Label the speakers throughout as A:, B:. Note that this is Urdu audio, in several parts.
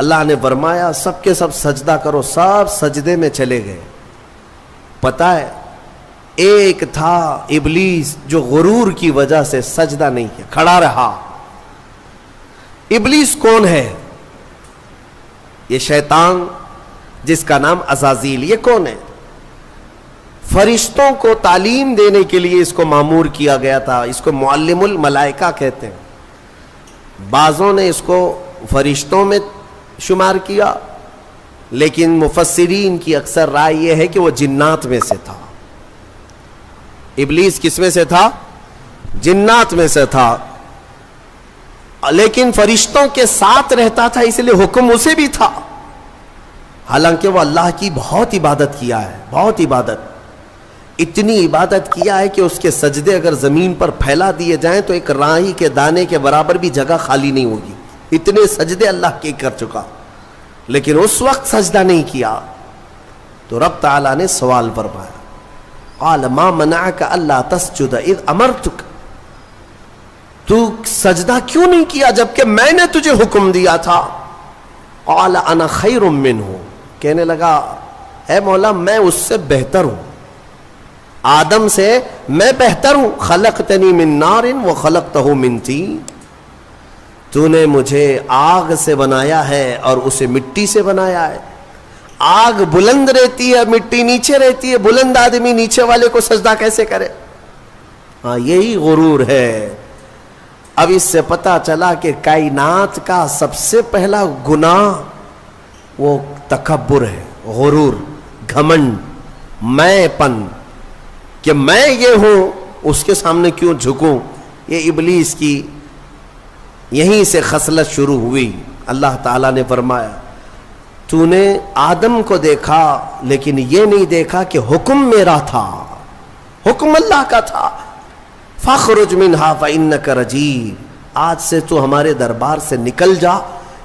A: اللہ نے فرمایا سب کے سب سجدہ کرو، سب سجدے میں چلے گئے. پتہ ہے ایک تھا ابلیس جو غرور کی وجہ سے سجدہ نہیں کیا، کھڑا رہا. ابلیس کون ہے؟ یہ شیطان جس کا نام عزازیل. یہ کون ہے؟ فرشتوں کو تعلیم دینے کے لیے اس کو مامور کیا گیا تھا. اس کو معلم الملائکہ کہتے ہیں. بعضوں نے اس کو فرشتوں میں شمار کیا، لیکن مفسرین کی اکثر رائے یہ ہے کہ وہ جنات میں سے تھا. ابلیس کس میں سے تھا؟ جنات میں سے تھا، لیکن فرشتوں کے ساتھ رہتا تھا، اس لیے حکم اسے بھی تھا. حالانکہ وہ اللہ کی بہت عبادت کیا ہے، بہت عبادت، اتنی عبادت کیا ہے کہ اس کے سجدے اگر زمین پر پھیلا دیے جائیں تو ایک راہی کے دانے کے برابر بھی جگہ خالی نہیں ہوگی. اتنے سجدے اللہ کے کر چکا، لیکن اس وقت سجدہ نہیں کیا. تو رب تعالیٰ نے سوال فرمایا، قال ما منعک الا تسجد اذ امرتک، تو سجدہ کیوں نہیں کیا جبکہ میں نے تجھے حکم دیا تھا؟ قال انا خیر منہ، کہنے لگا اے مولا میں اس سے بہتر ہوں، آدم سے میں بہتر ہوں. خلقتنی من نار وخلقتہ من طین، تو نے مجھے آگ سے بنایا ہے اور اسے مٹی سے بنایا ہے. آگ بلند رہتی ہے، مٹی نیچے رہتی ہے. بلند آدمی نیچے والے کو سجدہ کیسے کرے؟ ہاں یہی غرور ہے. اب اس سے پتا چلا کہ کائنات کا سب سے پہلا گناہ وہ تکبر ہے، غرور، گھمنڈ، میں پن، کہ میں یہ ہوں اس کے سامنے کیوں جھکوں. یہ ابلیس کی یہیں سے خصلت شروع ہوئی. اللہ تعالیٰ نے فرمایا تو نے آدم کو دیکھا لیکن یہ نہیں دیکھا کہ حکم میرا تھا، حکم اللہ کا تھا. فاخرج منہا فإنک رجیم، آج سے تو ہمارے دربار سے نکل جا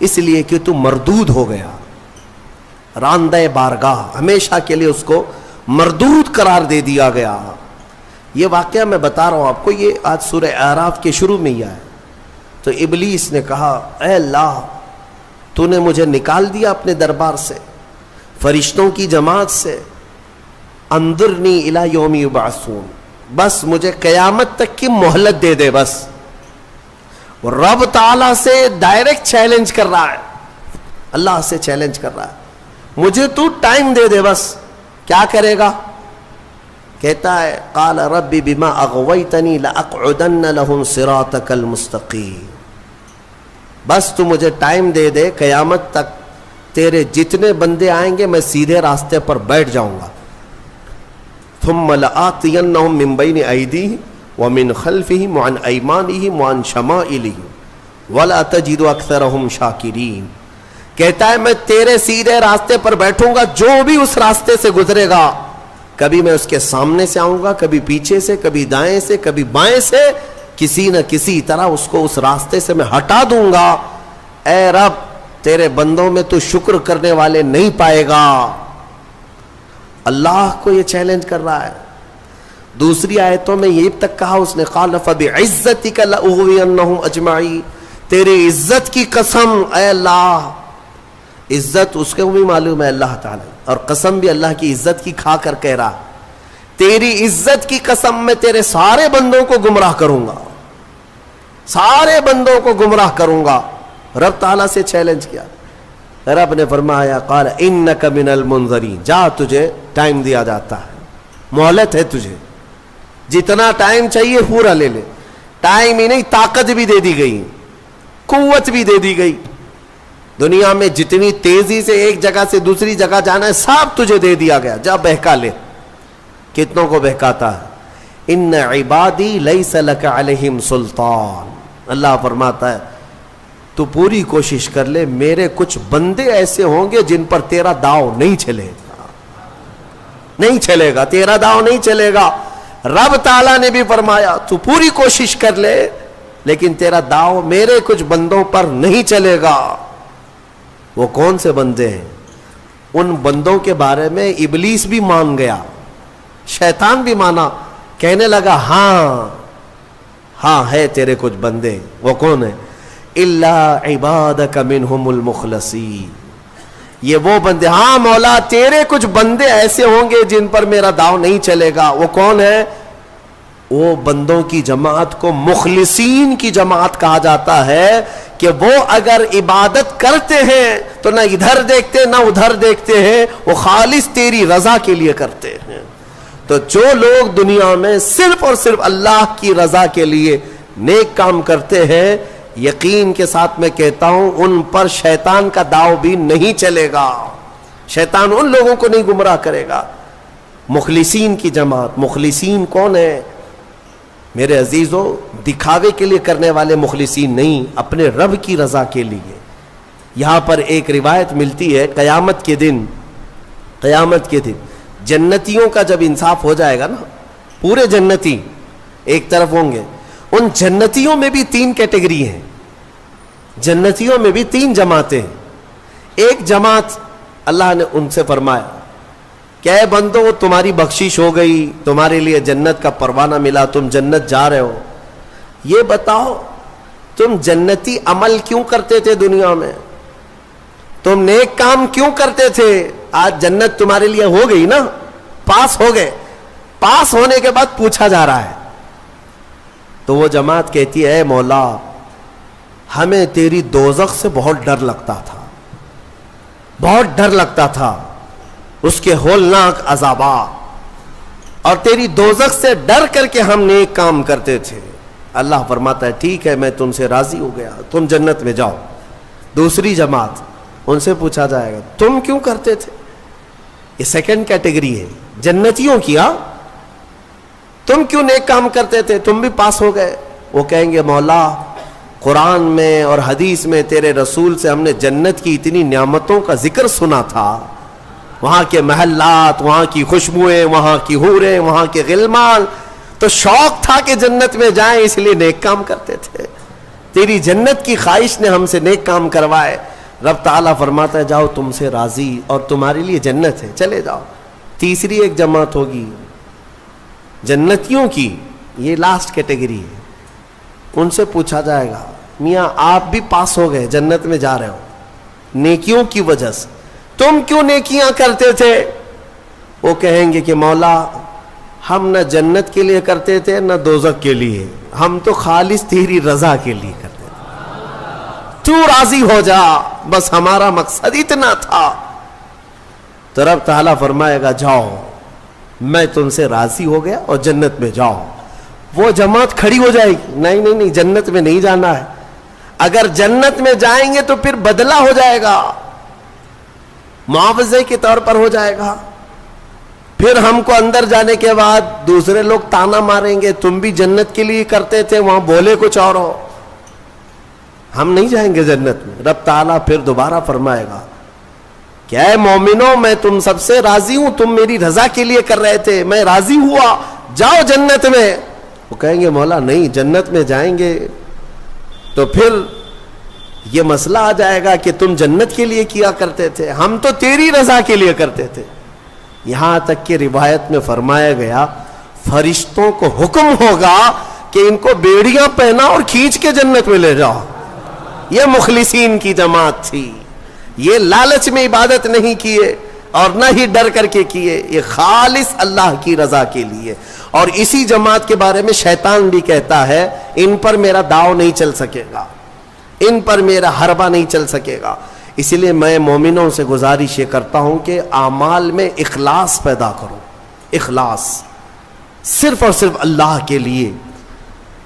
A: اس لیے کہ تو مردود ہو گیا. راندہ بارگاہ، ہمیشہ کے لیے اس کو مردود قرار دے دیا گیا. یہ واقعہ میں بتا رہا ہوں آپ کو، یہ آج سورہ اعراف کے شروع میں ہی آیا. تو ابلیس نے کہا اے اللہ تو نے مجھے نکال دیا اپنے دربار سے، فرشتوں کی جماعت سے، انظرنی الی یوم یبعثون، بس مجھے قیامت تک کی مہلت دے دے. بس وہ رب تعالیٰ سے ڈائریکٹ چیلنج کر رہا ہے، اللہ سے چیلنج کر رہا ہے، مجھے تو ٹائم دے دے. بس کیا کرے گا؟ کہتا ہے قال رب بما اغویتنی لاقعدن لهم صراطک المستقیم، بس تو مجھے ٹائم دے دے، قیامت تک تیرے جتنے بندے آئیں گے میں سیدھے راستے پر بیٹھ جاؤں گا. ثم لآتینہم من بین ایدیہم ومن خلفہم وعن ایمانہم وعن شمائلہم ولا تجد اکثرہم شاکرین. کہتا ہے میں تیرے سیدھے راستے پر بیٹھوں گا، جو بھی اس راستے سے گزرے گا کبھی میں اس کے سامنے سے آؤں گا، کبھی پیچھے سے، کبھی دائیں سے، کبھی بائیں سے، کسی نہ کسی طرح اس کو اس راستے سے میں ہٹا دوں گا. اے رب تیرے بندوں میں تو شکر کرنے والے نہیں پائے گا. اللہ کو یہ چیلنج کر رہا ہے. دوسری آیتوں میں یہ تک کہا اس نے قال فبعزتک لاغوینہم اجمعین، تیری عزت کی قسم اے اللہ. عزت اس کو بھی معلوم ہے اللہ تعالی، اور قسم بھی اللہ کی عزت کی کھا کر کہہ رہا تیری عزت کی قسم میں تیرے سارے بندوں کو گمراہ کروں گا، سارے بندوں کو گمراہ کروں گا. رب تعالیٰ سے چیلنج کیا. رب نے فرمایا قال انک من المنظرین، جا تجھے ٹائم دیا جاتا ہے، مہلت ہے تجھے، جتنا ٹائم چاہیے پورا لے لے. ٹائم ہی نہیں طاقت بھی دے دی گئی، قوت بھی دے دی گئی. دنیا میں جتنی تیزی سے ایک جگہ سے دوسری جگہ جانا ہے سب تجھے دے دیا گیا، جا بہکا لے. کتنوں کو بہکاتا ہے. ان عبادی لیس لک علیہم سلطان، اللہ فرماتا ہے تو پوری کوشش کر لے، میرے کچھ بندے ایسے ہوں گے جن پر تیرا داؤ نہیں چلے گا، نہیں چلے گا، تیرا داؤ نہیں چلے گا. رب تعالیٰ نے بھی فرمایا تو پوری کوشش کر لے لیکن تیرا داؤ میرے کچھ بندوں پر نہیں چلے گا. وہ کون سے بندے ہیں؟ ان بندوں کے بارے میں ابلیس بھی مان گیا، شیطان بھی مانا، کہنے لگا ہاں ہاں ہے تیرے کچھ بندے. وہ کون ہے؟ الا عبادک منہم المخلصین. یہ وہ بندے، ہاں مولا تیرے کچھ بندے ایسے ہوں گے جن پر میرا داؤ نہیں چلے گا. وہ کون ہے؟ وہ بندوں کی جماعت کو مخلصین کی جماعت کہا جاتا ہے کہ وہ اگر عبادت کرتے ہیں تو نہ ادھر دیکھتے نہ ادھر دیکھتے ہیں، وہ خالص تیری رضا کے لیے کرتے ہیں. تو جو لوگ دنیا میں صرف اور صرف اللہ کی رضا کے لیے نیک کام کرتے ہیں، یقین کے ساتھ میں کہتا ہوں ان پر شیطان کا داؤ بھی نہیں چلے گا. شیطان ان لوگوں کو نہیں گمراہ کرے گا. مخلصین کی جماعت. مخلصین کون ہے میرے عزیزو؟ دکھاوے کے لیے کرنے والے مخلصین نہیں، اپنے رب کی رضا کے لیے. یہاں پر ایک روایت ملتی ہے قیامت کے دن جنتیوں کا جب انصاف ہو جائے گا نا، پورے جنتی ایک طرف ہوں گے. ان جنتیوں میں بھی 3 کیٹیگری ہیں. جنتیوں میں بھی 3 جماعتیں. ایک جماعت اللہ نے ان سے فرمایا کہ اے بندو تمہاری بخشش ہو گئی، تمہارے لیے جنت کا پروانہ ملا، تم جنت جا رہے ہو. یہ بتاؤ تم جنتی عمل کیوں کرتے تھے دنیا میں؟ تم نیک کام کیوں کرتے تھے؟ آج جنت تمہارے لیے ہو گئی نا، پاس ہو گئے. پاس ہونے کے بعد پوچھا جا رہا ہے تو وہ جماعت کہتی ہے اے مولا ہمیں تیری دوزخ سے بہت ڈر لگتا تھا، اس کے ہولناک عذابات، اور تیری دوزخ سے ڈر کر کے ہم نیک کام کرتے تھے. اللہ فرماتا ہے ٹھیک ہے میں تم سے راضی ہو گیا، تم جنت میں جاؤ. دوسری جماعت، ان سے پوچھا جائے گا تم کیوں کرتے تھے؟ یہ سیکنڈ کیٹیگری ہے جنتیوں کی. تم کیوں نیک کام کرتے تھے؟ تم بھی پاس ہو گئے. وہ کہیں گے مولا قرآن میں اور حدیث میں تیرے رسول سے ہم نے جنت کی اتنی نعمتوں کا ذکر سنا تھا، وہاں کے محلات، وہاں کی خوشبوئیں، وہاں کی حوریں، وہاں کے غلمان، تو شوق تھا کہ جنت میں جائیں، اس لیے نیک کام کرتے تھے. تیری جنت کی خواہش نے ہم سے نیک کام کروائے. رب تعالیٰ فرماتا ہے جاؤ تم سے راضی اور تمہارے لیے جنت ہے، چلے جاؤ. تیسری ایک جماعت ہوگی جنتیوں کی، یہ لاسٹ کیٹیگری ہے. ان سے پوچھا جائے گا میاں آپ بھی پاس ہو گئے، جنت میں جا رہے ہو نیکیوں کی وجہ سے، تم کیوں نیکیاں کرتے تھے؟ وہ کہیں گے کہ مولا ہم نہ جنت کے لیے کرتے تھے نہ دوزخ کے لیے، ہم تو خالص تیری رضا کے لیے کرتے تھے، تو راضی ہو جا، بس ہمارا مقصد اتنا تھا. تو رب تعالیٰ فرمائے گا جاؤ میں تم سے راضی ہو گیا اور جنت میں جاؤ. وہ جماعت کھڑی ہو جائے گی نہیں جنت میں نہیں جانا ہے. اگر جنت میں جائیں گے تو پھر بدلہ ہو جائے گا، معاوضے کے طور پر ہو جائے گا. پھر ہم کو اندر جانے کے بعد دوسرے لوگ تانا ماریں گے تم بھی جنت کے لیے کرتے تھے، وہاں بولے کچھ اور ہو. ہم نہیں جائیں گے جنت میں. رب تعالیٰ پھر دوبارہ فرمائے گا کہ اے مومنوں میں تم سب سے راضی ہوں، تم میری رضا کے لیے کر رہے تھے، میں راضی ہوا، جاؤ جنت میں. وہ کہیں گے مولا نہیں جنت میں جائیں گے تو پھر یہ مسئلہ آ جائے گا کہ تم جنت کے لیے کیا کرتے تھے، ہم تو تیری رضا کے لیے کرتے تھے. یہاں تک کہ روایت میں فرمایا گیا فرشتوں کو حکم ہوگا کہ ان کو بیڑیاں پہنا اور کھینچ کے جنت میں لے جاؤ. یہ مخلصین کی جماعت تھی. یہ لالچ میں عبادت نہیں کیے اور نہ ہی ڈر کر کے کیے، یہ خالص اللہ کی رضا کے لیے. اور اسی جماعت کے بارے میں شیطان بھی کہتا ہے ان پر میرا داؤ نہیں چل سکے گا، ان پر میرا حربہ نہیں چل سکے گا. اسی لیے میں مومنوں سے گزارش یہ کرتا ہوں کہ اعمال میں اخلاص پیدا کرو. اخلاص صرف اور صرف اللہ کے لیے،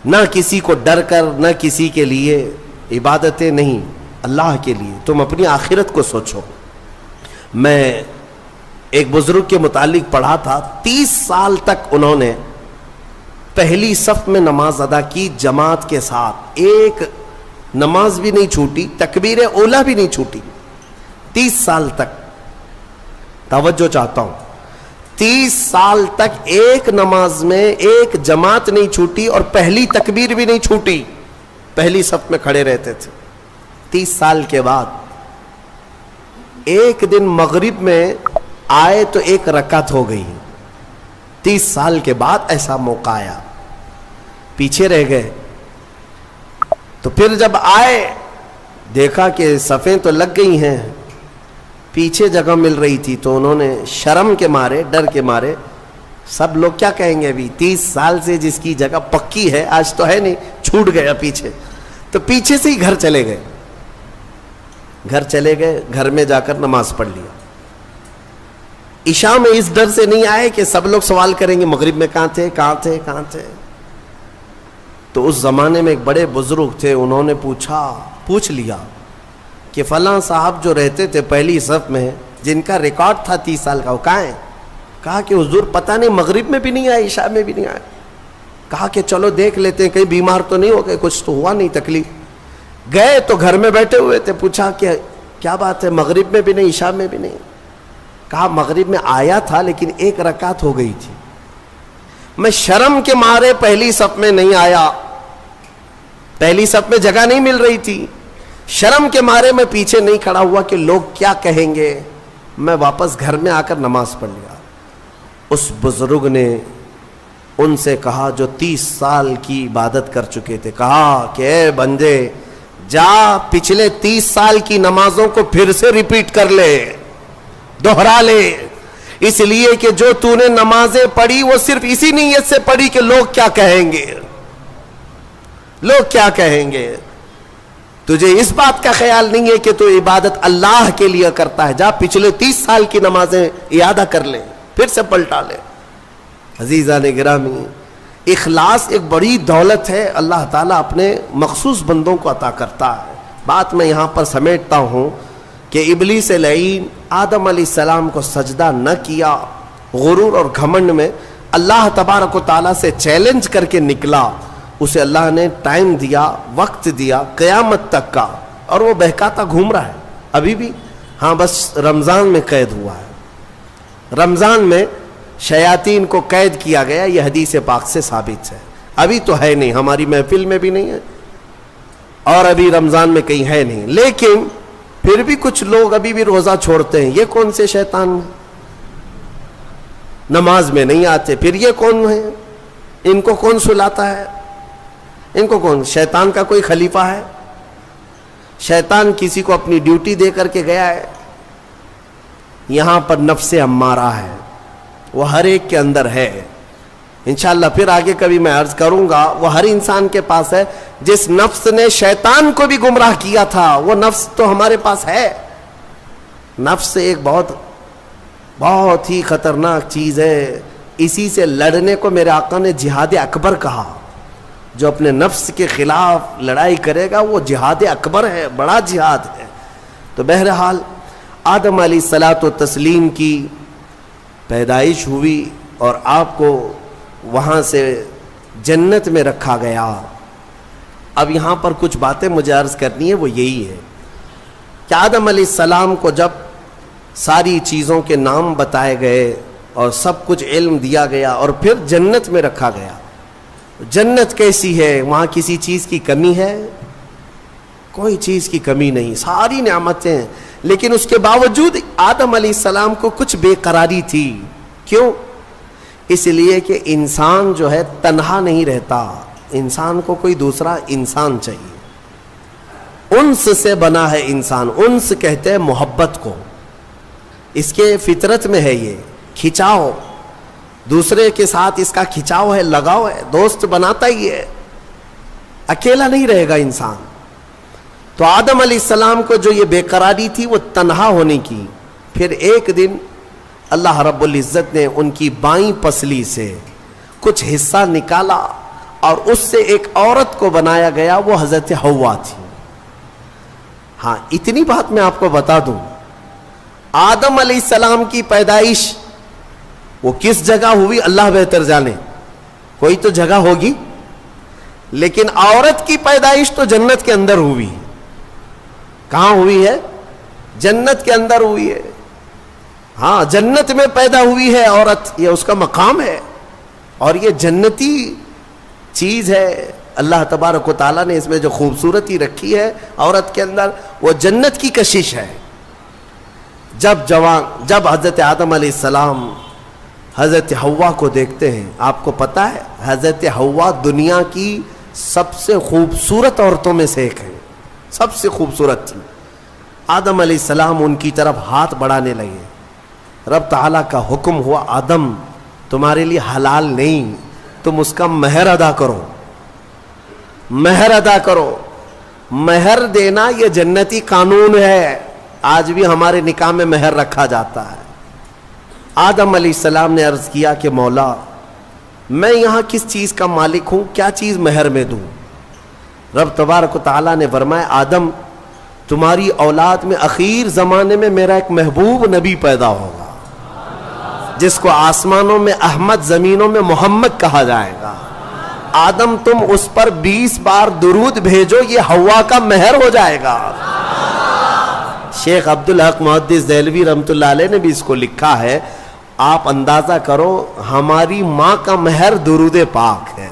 A: نہ کسی کو ڈر کر، نہ کسی کے لیے. عبادتیں نہیں، اللہ کے لیے. تم اپنی آخرت کو سوچو. میں ایک بزرگ کے متعلق پڑھا تھا 30 سال تک انہوں نے پہلی صف میں نماز ادا کی جماعت کے ساتھ، ایک نماز بھی نہیں چھوٹی، تکبیر اولا بھی نہیں چھوٹی. 30 سال تک، توجہ چاہتا ہوں، 30 سال تک ایک نماز میں ایک جماعت نہیں چھوٹی اور پہلی تکبیر بھی نہیں چھوٹی، پہلی صف میں کھڑے رہتے تھے. 30 سال کے بعد ایک دن مغرب میں آئے تو ایک رکعت ہو گئی. 30 سال کے بعد ایسا موقع آیا، پیچھے رہ گئے. تو پھر جب آئے دیکھا کہ صفیں تو لگ گئی ہیں, پیچھے جگہ مل رہی تھی, تو انہوں نے شرم کے مارے, ڈر کے مارے, سب لوگ کیا کہیں گے, ابھی 30 سال سے جس کی جگہ پکی ہے آج تو ہے نہیں, چھوٹ گیا پیچھے, تو پیچھے سے ہی گھر چلے گئے. گھر میں جا کر نماز پڑھ لیا. عشاء میں اس ڈر سے نہیں آئے کہ سب لوگ سوال کریں گے مغرب میں کہاں تھے. تو اس زمانے میں ایک بڑے بزرگ تھے, انہوں نے پوچھ لیا کہ فلاں صاحب جو رہتے تھے پہلی صف میں, جن کا ریکارڈ تھا 30 سال کا, وہ کہاں ہیں؟ کہا کہ حضور پتہ نہیں, مغرب میں بھی نہیں آئے, عشاء میں بھی نہیں آئے. کہا کہ چلو دیکھ لیتے ہیں, کہیں بیمار تو نہیں ہو گئے, کچھ تو ہوا نہیں تکلیف. گئے تو گھر میں بیٹھے ہوئے تھے, پوچھا کہ کیا بات ہے, مغرب میں بھی نہیں, عشاء میں بھی نہیں. کہا مغرب میں آیا تھا لیکن 1 رکعت ہو گئی تھی, میں شرم کے مارے پہلی صف میں نہیں آیا, پہلی صف میں جگہ نہیں مل رہی تھی, شرم کے مارے میں پیچھے نہیں کھڑا ہوا کہ لوگ کیا کہیں گے, میں واپس گھر میں آ کر نماز پڑھ لیا. اس بزرگ نے ان سے کہا جو 30 سال کی عبادت کر چکے تھے, کہا کہ اے بندے جا پچھلے 30 سال کی نمازوں کو پھر سے ریپیٹ کر لے, دوہرا لے, اس لیے کہ جو تو نے نمازیں پڑھی وہ صرف اسی نیت سے پڑھی کہ لوگ کیا کہیں گے, لوگ کیا کہیں گے. تجھے اس بات کا خیال نہیں ہے کہ تو عبادت اللہ کے لیے کرتا ہے, جا پچھلے 30 سال کی نمازیں اعادہ کر لے, پھر سے پلٹا لے. عزیزان گرامی, اخلاص ایک بڑی دولت ہے, اللہ تعالیٰ اپنے مخصوص بندوں کو عطا کرتا ہے. بات میں یہاں پر سمیٹتا ہوں کہ ابلیس لعین آدم علیہ السلام کو سجدہ نہ کیا, غرور اور گھمنڈ میں اللہ تبارک و تعالیٰ سے چیلنج کر کے نکلا. اسے اللہ نے ٹائم دیا, وقت دیا قیامت تک کا, اور وہ بہکاتا گھوم رہا ہے ابھی بھی. ہاں بس رمضان میں قید ہوا ہے, رمضان میں شیاطین کو قید کیا گیا, یہ حدیث پاک سے ثابت ہے. ابھی تو ہے نہیں, ہماری محفل میں بھی نہیں ہے, اور ابھی رمضان میں کہیں ہے نہیں, لیکن پھر بھی کچھ لوگ ابھی بھی روزہ چھوڑتے ہیں. یہ کون سے شیطان ہیں؟ نماز میں نہیں آتے, پھر یہ کون ہے؟ ان کو کون سلاتا ہے؟ ان کو کون؟ شیطان کا کوئی خلیفہ ہے؟ شیطان کسی کو اپنی ڈیوٹی دے کر کے گیا ہے؟ یہاں پر نفس امارہ ہے, وہ ہر ایک کے اندر ہے. انشاءاللہ پھر آگے کبھی میں عرض کروں گا, وہ ہر انسان کے پاس ہے. جس نفس نے شیطان کو بھی گمراہ کیا تھا وہ نفس تو ہمارے پاس ہے. نفس ایک بہت ہی خطرناک چیز ہے, اسی سے لڑنے کو میرے آقا نے جہاد اکبر کہا. جو اپنے نفس کے خلاف لڑائی کرے گا وہ جہاد اکبر ہے, بڑا جہاد ہے. تو بہرحال آدم علیہ الصلاۃ والتسلیم کی پیدائش ہوئی اور آپ کو وہاں سے جنت میں رکھا گیا. اب یہاں پر کچھ باتیں مجھے عرض کرنی ہے, وہ یہی ہے کہ آدم علیہ السلام کو جب ساری چیزوں کے نام بتائے گئے اور سب کچھ علم دیا گیا اور پھر جنت میں رکھا گیا, جنت کیسی ہے؟ وہاں کسی چیز کی کمی ہے؟ کوئی چیز کی کمی نہیں, ساری نعمتیں ہیں. لیکن اس کے باوجود آدم علیہ السلام کو کچھ بے قراری تھی. کیوں؟ اس لیے کہ انسان جو ہے تنہا نہیں رہتا, انسان کو کوئی دوسرا انسان چاہیے. انس سے بنا ہے انسان, انس کہتے ہیں محبت کو, اس کے فطرت میں ہے یہ کھچاؤ, دوسرے کے ساتھ اس کا کھچاؤ ہے, لگاؤ ہے, دوست بناتا ہی ہے, اکیلا نہیں رہے گا انسان. تو آدم علیہ السلام کو جو یہ بے قراری تھی وہ تنہا ہونے کی. پھر ایک دن اللہ رب العزت نے ان کی بائیں پسلی سے کچھ حصہ نکالا اور اس سے ایک عورت کو بنایا گیا, وہ حضرت حوا تھی. ہاں اتنی بات میں آپ کو بتا دوں, آدم علیہ السلام کی پیدائش وہ کس جگہ ہوئی اللہ بہتر جانے, کوئی تو جگہ ہوگی, لیکن عورت کی پیدائش تو جنت کے اندر ہوئی. کہاں ہوئی ہے؟ جنت کے اندر ہوئی ہے. ہاں جنت میں پیدا ہوئی ہے عورت, یہ اس کا مقام ہے, اور یہ جنتی چیز ہے. اللہ تبارک و تعالیٰ نے اس میں جو خوبصورتی رکھی ہے عورت کے اندر, وہ جنت کی کشش ہے. جب حضرت آدم علیہ السلام حضرت حوا کو دیکھتے ہیں, آپ کو پتا ہے حضرت حوا دنیا کی سب سے خوبصورت عورتوں میں سے ایک ہے, سب سے خوبصورت تھی. آدم علیہ السلام ان کی طرف ہاتھ بڑھانے لگے. رب تعالیٰ کا حکم ہوا آدم تمہارے لیے حلال نہیں, تم اس کا مہر ادا کرو, مہر ادا کرو. مہر دینا یہ جنتی قانون ہے, آج بھی ہمارے نکاح میں مہر رکھا جاتا ہے. آدم علیہ السلام نے عرض کیا کہ مولا میں یہاں کس چیز کا مالک ہوں, کیا چیز مہر میں دوں؟ رب تبارک و تعالیٰ نے فرمایا آدم تمہاری اولاد میں اخیر زمانے میں میرا ایک محبوب نبی پیدا ہوگا جس کو آسمانوں میں احمد زمینوں میں محمد کہا جائے گا. آدم تم اس پر 20 بار درود بھیجو, یہ حوا کا مہر ہو جائے گا. شیخ عبدالحق محدث دہلوی رحمۃ اللہ علیہ نے بھی اس کو لکھا ہے, آپ اندازہ کرو ہماری ماں کا مہر درود پاک ہے.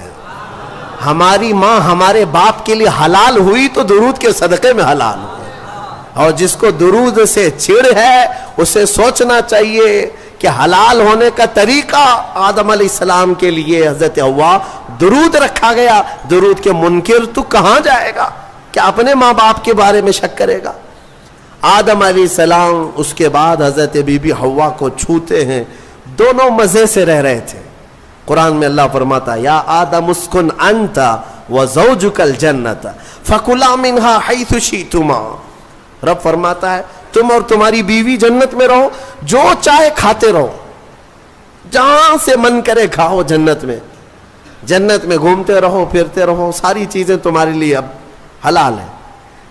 A: ہماری ماں ہمارے باپ کے لیے حلال ہوئی تو درود کے صدقے میں حلال ہوئی, اور جس کو درود سے چڑ ہے اسے سوچنا چاہیے کہ حلال ہونے کا طریقہ آدم علیہ السلام کے لیے حضرت حوا درود رکھا گیا. درود کے منکر تو کہاں جائے گا, کیا اپنے ماں باپ کے بارے میں شک کرے گا؟ آدم علیہ السلام اس کے بعد حضرت بی بی حوا کو چھوتے ہیں, دونوں مزے سے رہ رہے تھے. قرآن میں اللہ فرماتا یا آدم اسکن انت وزوجک الجنت فکلا منہا حیث شئتما. رب فرماتا ہے تم اور تمہاری بیوی جنت میں رہو, جو چاہے کھاتے رہو, جہاں سے من کرے کھاؤ. جنت میں گھومتے رہو پھرتے رہو, ساری چیزیں تمہارے لیے اب حلال ہیں.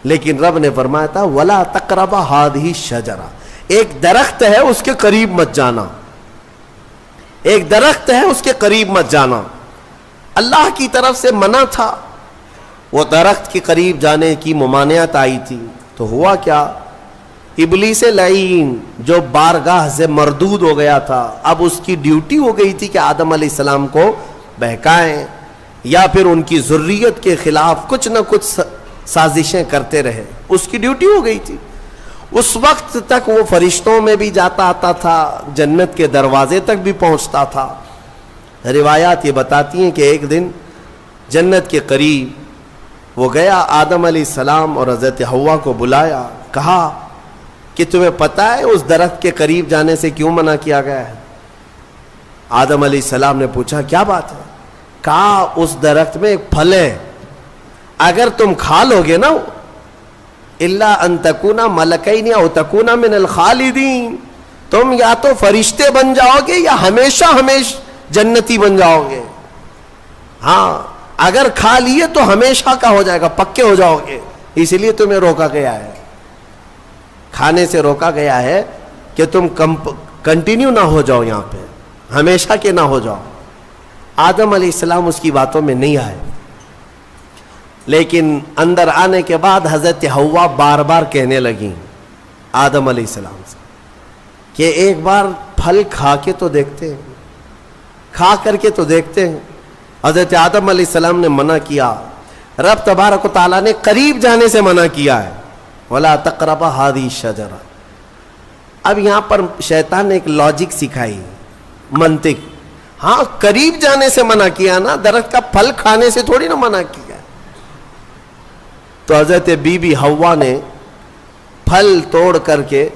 A: لیکن رب نے فرمایا تھا ولا تقربا ہذہ الشجرہ, ایک درخت ہے اس کے قریب مت جانا, ایک درخت ہے اس کے قریب مت جانا. اللہ کی طرف سے منع تھا, وہ درخت کے قریب جانے کی ممانعت آئی تھی. تو ہوا کیا, ابلیس لعین جو بارگاہ سے مردود ہو گیا تھا, اب اس کی ڈیوٹی ہو گئی تھی کہ آدم علیہ السلام کو بہکائیں یا پھر ان کی ذریت کے خلاف کچھ نہ کچھ سازشیں کرتے رہے. اس کی ڈیوٹی ہو گئی تھی. اس وقت تک وہ فرشتوں میں بھی جاتا آتا تھا, جنت کے دروازے تک بھی پہنچتا تھا. روایات یہ بتاتی ہیں کہ ایک دن جنت کے قریب وہ گیا, آدم علیہ السلام اور حضرت حوا کو بلایا, کہا کہ تمہیں پتہ ہے اس درخت کے قریب جانے سے کیوں منع کیا گیا ہے؟ آدم علیہ السلام نے پوچھا کیا بات ہے؟ کہا اس درخت میں ایک پھل ہے, اگر تم کھا لو گے نا الا ان تکونا ملکین او تکونا من الخالدین, تم یا تو فرشتے بن جاؤ گے یا ہمیشہ جنتی بن جاؤ گے. ہاں اگر کھا لیے تو ہمیشہ کا ہو جائے گا, پکے ہو جاؤ گے. اس لیے تمہیں روکا گیا ہے, کھانے سے روکا گیا ہے کہ تم کنٹینیو نہ ہو جاؤ یہاں پہ, ہمیشہ کے نہ ہو جاؤ. آدم علیہ السلام اس کی باتوں میں نہیں آئے, لیکن اندر آنے کے بعد حضرت حوا بار بار کہنے لگیں آدم علیہ السلام سے کہ ایک بار پھل کھا کے تو دیکھتے ہیں, کھا کر کے تو دیکھتے ہیں. حضرت آدم علیہ السلام نے منع کیا. رب تبارک و تعالیٰ نے قریب جانے سے منع کیا ہے, وَلَا تَقْرَبَ هَذِهِ الشَّجَرَةَ. اب یہاں پر شیطان نے ایک لاجک سکھائی, منطق. ہاں قریب جانے سے منع کیا نا, درخت کا پھل کھانے سے تھوڑی نہ منع کیا. تو حضرت بی بی حوا نے پھل توڑ کر کے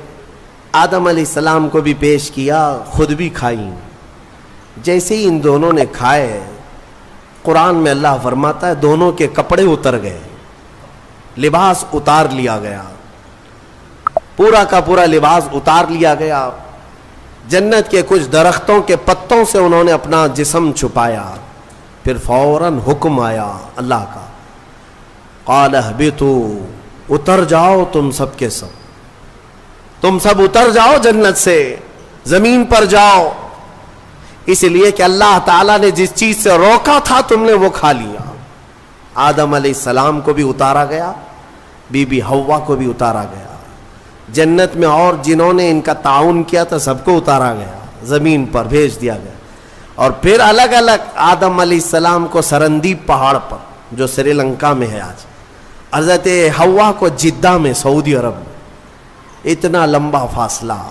A: آدم علیہ السلام کو بھی پیش کیا, خود بھی کھائی. جیسے ہی ان دونوں نے کھائے, قرآن میں اللہ فرماتا ہے دونوں کے کپڑے اتر گئے, لباس اتار لیا گیا, پورا کا پورا لباس اتار لیا گیا. جنت کے کچھ درختوں کے پتوں سے انہوں نے اپنا جسم چھپایا. پھر فوراً حکم آیا اللہ کا, قال اہبطوا, اتر جاؤ تم سب کے سب, تم سب اتر جاؤ جنت سے, زمین پر جاؤ. اس لیے کہ اللہ تعالیٰ نے جس چیز سے روکا تھا تم نے وہ کھا لیا. آدم علیہ السلام کو بھی اتارا گیا, بی بی حوا کو بھی اتارا گیا. جنت میں اور جنہوں نے ان کا تعاون کیا تھا سب کو اتارا گیا, زمین پر بھیج دیا گیا. اور پھر الگ الگ آدم علیہ السلام کو سرندیپ پہاڑ پر جو سری لنکا میں ہے آج, حضرت حوا کو جدہ میں سعودی عرب میں. اتنا لمبا فاصلہ,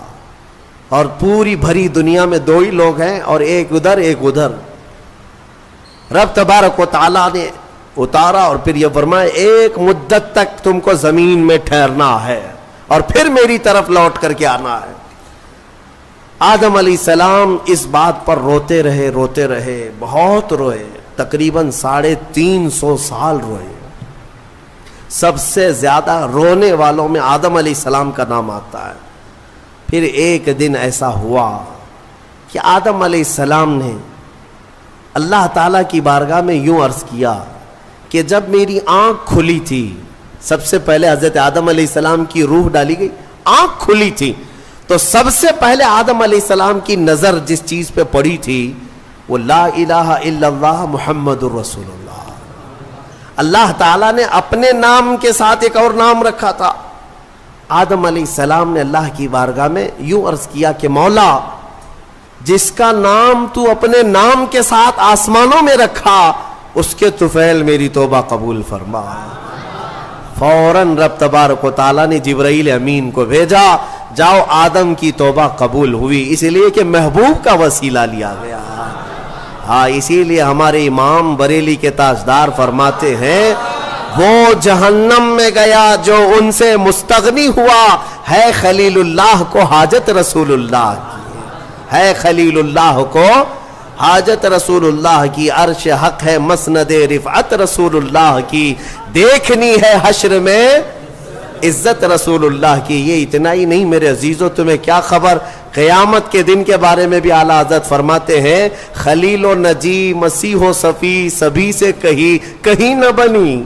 A: اور پوری بھری دنیا میں دو ہی لوگ ہیں, اور ایک ادھر ایک ادھر. رب تبارک و تعالیٰ نے اتارا اور پھر یہ فرمایا ایک مدت تک تم کو زمین میں ٹھہرنا ہے اور پھر میری طرف لوٹ کر کے آنا ہے. آدم علیہ السلام اس بات پر روتے رہے, بہت روئے, تقریباً 350 سال روئے. سب سے زیادہ رونے والوں میں آدم علیہ السلام کا نام آتا ہے. پھر ایک دن ایسا ہوا کہ آدم علیہ السلام نے اللہ تعالیٰ کی بارگاہ میں یوں عرض کیا کہ جب میری آنکھ کھلی تھی, سب سے پہلے حضرت آدم علیہ السلام کی روح ڈالی گئی, آنکھ کھلی تھی, تو سب سے پہلے آدم علیہ السلام کی نظر جس چیز پہ پڑی تھی وہ لا الہ الا اللہ محمد الرسول اللہ. اللہ تعالیٰ نے اپنے نام کے ساتھ ایک اور نام رکھا تھا. آدم علیہ السلام نے اللہ کی بارگاہ میں یوں عرض کیا کہ مولا, جس کا نام تو اپنے نام کے ساتھ آسمانوں میں رکھا اس کے طفیل میری توبہ قبول فرما. فوراً رب تبارک و تعالیٰ نے جبرائیل امین کو بھیجا, جاؤ آدم کی توبہ قبول ہوئی, اس لیے کہ محبوب کا وسیلہ لیا گیا. ہاں, اسی لیے ہمارے امام بریلی کے تاجدار فرماتے ہیں وہ جہنم میں گیا جو ان سے مستغنی ہوا, ہے خلیل اللہ کو حاجت رسول اللہ کی, ہے خلیل اللہ کو حاجت رسول اللہ کی, عرش حق ہے مسند رفعت رسول اللہ کی, دیکھنی ہے حشر میں عزت رسول اللہ کی. یہ اتنا ہی نہیں میرے عزیزوں, تمہیں کیا خبر, قیامت کے دن کے بارے میں بھی اعلیٰ حضرت فرماتے ہیں خلیل و نجی مسیح و صفی سبھی سے کہیں نہ بنی.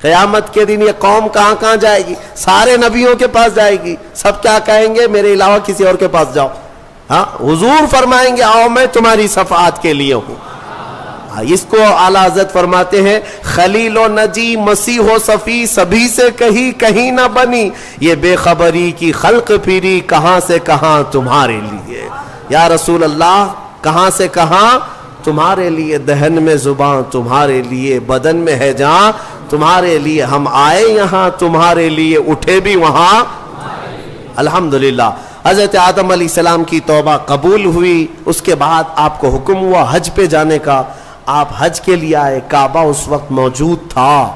A: قیامت کے دن یہ قوم کہاں کہاں جائے گی, سارے نبیوں کے پاس جائے گی, سب کیا کہیں گے میرے علاوہ کسی اور کے پاس جاؤ. ہاں, حضور فرمائیں گے آؤ میں تمہاری شفاعت کے لیے ہوں. اس کو اعلیٰ حضرت فرماتے ہیں خلیل و نجی مسیح و صفی سبھی سے کہیں نہ بنی, یہ بے خبری کی خلق پھری کہاں سے کہاں تمہارے لیے. یا رسول اللہ, کہاں سے کہاں تمہارے لیے, دہن میں زباں تمہارے لیے, بدن میں ہے جان تمہارے لیے, ہم آئے یہاں تمہارے لیے, اٹھے بھی وہاں. الحمدللہ حضرت آدم علیہ السلام کی توبہ قبول ہوئی. اس کے بعد آپ کو حکم ہوا حج پہ جانے کا. آپ حج کے لیے آئے, کعبہ اس وقت موجود تھا,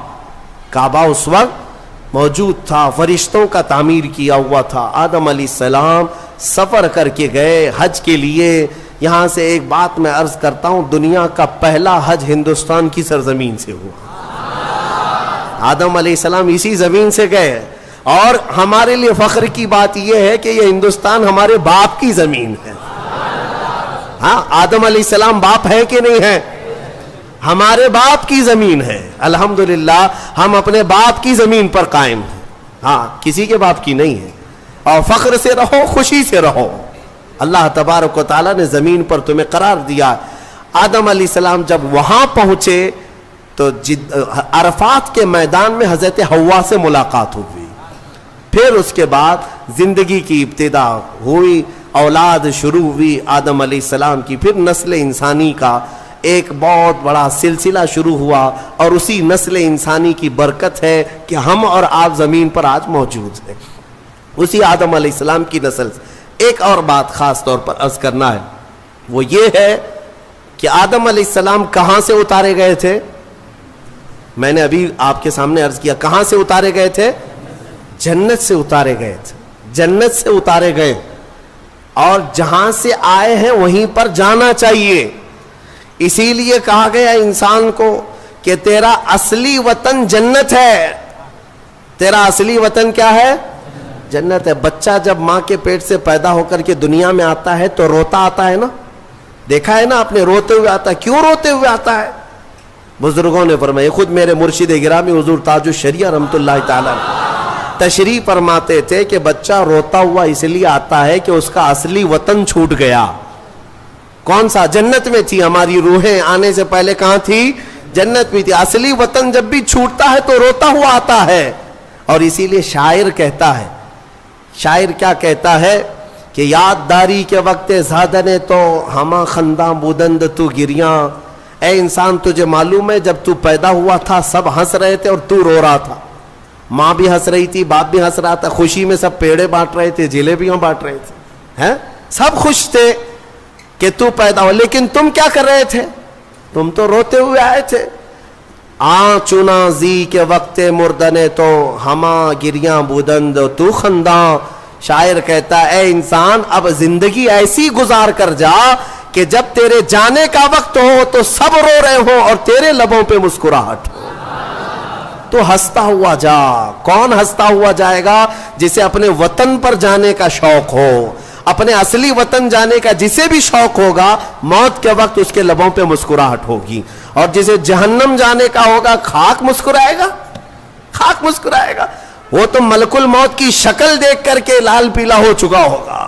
A: کعبہ اس وقت موجود تھا, فرشتوں کا تعمیر کیا ہوا تھا. آدم علیہ السلام سفر کر کے گئے حج کے لیے. یہاں سے ایک بات میں عرض کرتا ہوں, دنیا کا پہلا حج ہندوستان کی سرزمین سے ہوا. آدم علیہ السلام اسی زمین سے گئے, اور ہمارے لیے فخر کی بات یہ ہے کہ یہ ہندوستان ہمارے باپ کی زمین ہے. ہاں, آدم علیہ السلام باپ ہے کہ نہیں ہے, ہمارے باپ کی زمین ہے. الحمدللہ ہم اپنے باپ کی زمین پر قائم ہیں. ہاں, کسی کے باپ کی نہیں ہے. اور فخر سے رہو, خوشی سے رہو. اللہ تبارک و تعالیٰ نے زمین پر تمہیں قرار دیا. آدم علیہ السلام جب وہاں پہنچے تو عرفات کے میدان میں حضرت حوا سے ملاقات ہوئی. پھر اس کے بعد زندگی کی ابتدا ہوئی, اولاد شروع ہوئی آدم علیہ السلام کی. پھر نسل انسانی کا ایک بہت بڑا سلسلہ شروع ہوا, اور اسی نسل انسانی کی برکت ہے کہ ہم اور آپ زمین پر آج موجود ہیں, اسی آدم علیہ السلام کی نسل سے. ایک اور بات خاص طور پر عرض کرنا ہے, وہ یہ ہے کہ آدم علیہ السلام کہاں سے اتارے گئے تھے. میں نے ابھی آپ کے سامنے عرض کیا, کہاں سے اتارے گئے تھے, جنت سے اتارے گئے تھے. جنت سے اتارے گئے, اور جہاں سے آئے ہیں وہیں پر جانا چاہیے. اسی لیے کہا گیا انسان کو کہ تیرا اصلی وطن جنت ہے. تیرا اصلی وطن کیا ہے, جنت ہے. بچہ جب ماں کے پیٹ سے پیدا ہو کر کے دنیا میں آتا ہے تو روتا آتا ہے نا, دیکھا ہے نا آپ نے, روتے ہوئے آتا ہے. کیوں روتے ہوئے آتا ہے؟ بزرگوں نے فرمایا, خود میرے مرشد گرامی حضور تاج الشریعہ رحمۃ اللہ تعالی تشریح فرماتے تھے کہ بچہ روتا ہوا اس لیے آتا ہے کہ اس کا اصلی وطن چھوٹ گیا. کون سا؟ جنت میں تھی. ہماری روحیں آنے سے پہلے کہاں تھی؟ جنت میں تھی. اصلی وطن جب بھی چھوٹتا ہے تو روتا ہوا آتا ہے. اور اسی لیے شاعر کہتا ہے, شاعر کیا کہتا ہے کہ یاد داری کے وقت زادنے تو ہما خنداں بودند تو گریاں. اے انسان, تجھے معلوم ہے جب تو پیدا ہوا تھا سب ہنس رہے تھے اور تو رو رہا تھا. ماں بھی ہنس رہی تھی, باپ بھی ہنس رہا تھا, خوشی میں سب پیڑے بانٹ رہے تھے, جلیبیاں بانٹ رہے تھے, ہیں سب خوش تھے کہ تو پیدا ہو. لیکن تم کیا کر رہے تھے؟ تم تو روتے ہوئے آئے تھے. چنا زی کے وقت مردنے تو ہما گریاں بودند تو خنداں. شاعر کہتا ہے اے انسان اب زندگی ایسی گزار کر جا کہ جب تیرے جانے کا وقت ہو تو سب رو رہے ہوں اور تیرے لبوں پہ مسکراہٹ ہو. تو ہنستا ہوا جا. کون ہنستا ہوا جائے گا؟ جسے اپنے وطن پر جانے کا شوق ہو, اپنے اصلی وطن جانے کا جسے بھی شوق ہوگا, موت کے وقت اس کے لبوں پہ مسکراہٹ ہوگی. اور جسے جہنم جانے کا ہوگا خاک مسکرائے گا, خاک مسکرائے گا. وہ تو ملک الموت کی شکل دیکھ کر کے لال پیلا ہو چکا ہوگا.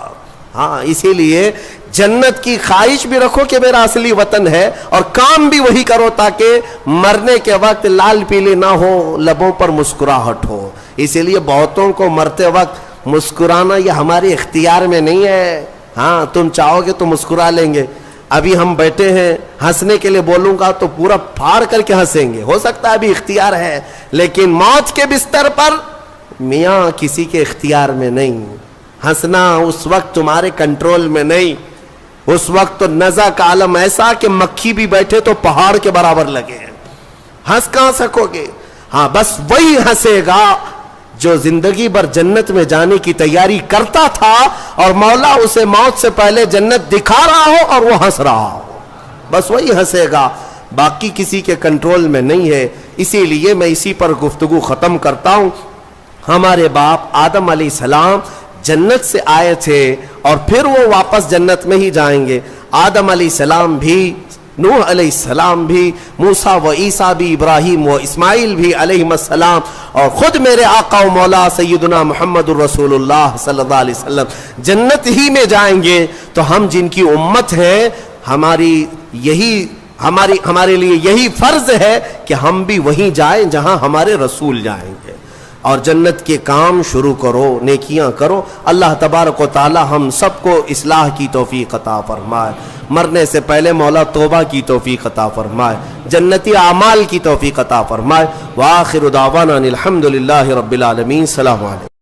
A: ہاں اسی لیے جنت کی خواہش بھی رکھو کہ میرا اصلی وطن ہے, اور کام بھی وہی کرو تاکہ مرنے کے وقت لال پیلے نہ ہو, لبوں پر مسکراہٹ ہو. اسی لیے بہتوں کو مرتے وقت مسکرانا یہ ہمارے اختیار میں نہیں ہے. ہاں تم چاہو گے تو مسکرا لیں گے. ابھی ہم بیٹھے ہیں, ہنسنے کے لیے بولوں گا تو پورا پھاڑ کر کے ہنسیں گے, ہو سکتا ہے ابھی اختیار ہے, لیکن موت کے بستر پر میاں کسی کے اختیار میں نہیں. ہنسنا اس وقت تمہارے کنٹرول میں نہیں. اس وقت تو نزع کا عالم ایسا کہ مکھی بھی بیٹھے تو پہاڑ کے برابر لگے. ہنس کہاں سکو گے؟ ہاں بس وہی ہنسے گا جو زندگی بھر جنت میں جانے کی تیاری کرتا تھا اور مولا اسے موت سے پہلے جنت دکھا رہا ہو اور وہ ہنس رہا ہو. بس وہی ہنسے گا, باقی کسی کے کنٹرول میں نہیں ہے. اسی لیے میں اسی پر گفتگو ختم کرتا ہوں. ہمارے باپ آدم علیہ السلام جنت سے آئے تھے اور پھر وہ واپس جنت میں ہی جائیں گے. آدم علیہ السلام بھی, نوح علیہ السلام بھی, موسیٰ و عیسیٰ بھی, ابراہیم و اسماعیل بھی علیہ السلام, اور خود میرے آقا و مولا سیدنا محمد الرسول اللہ صلی اللہ علیہ وسلم جنت ہی میں جائیں گے. تو ہم جن کی امت ہیں, ہمارے لیے یہی فرض ہے کہ ہم بھی وہیں جائیں جہاں ہمارے رسول جائیں گے, اور جنت کے کام شروع کرو, نیکیاں کرو. اللہ تبارک و تعالی ہم سب کو اصلاح کی توفیق عطا فرمائے. مرنے سے پہلے مولا توبہ کی توفیق عطا فرمائے, جنتی اعمال کی توفیق عطا فرمائے. وآخر دعوانا الحمدللہ رب العالمین. السلام علیکم.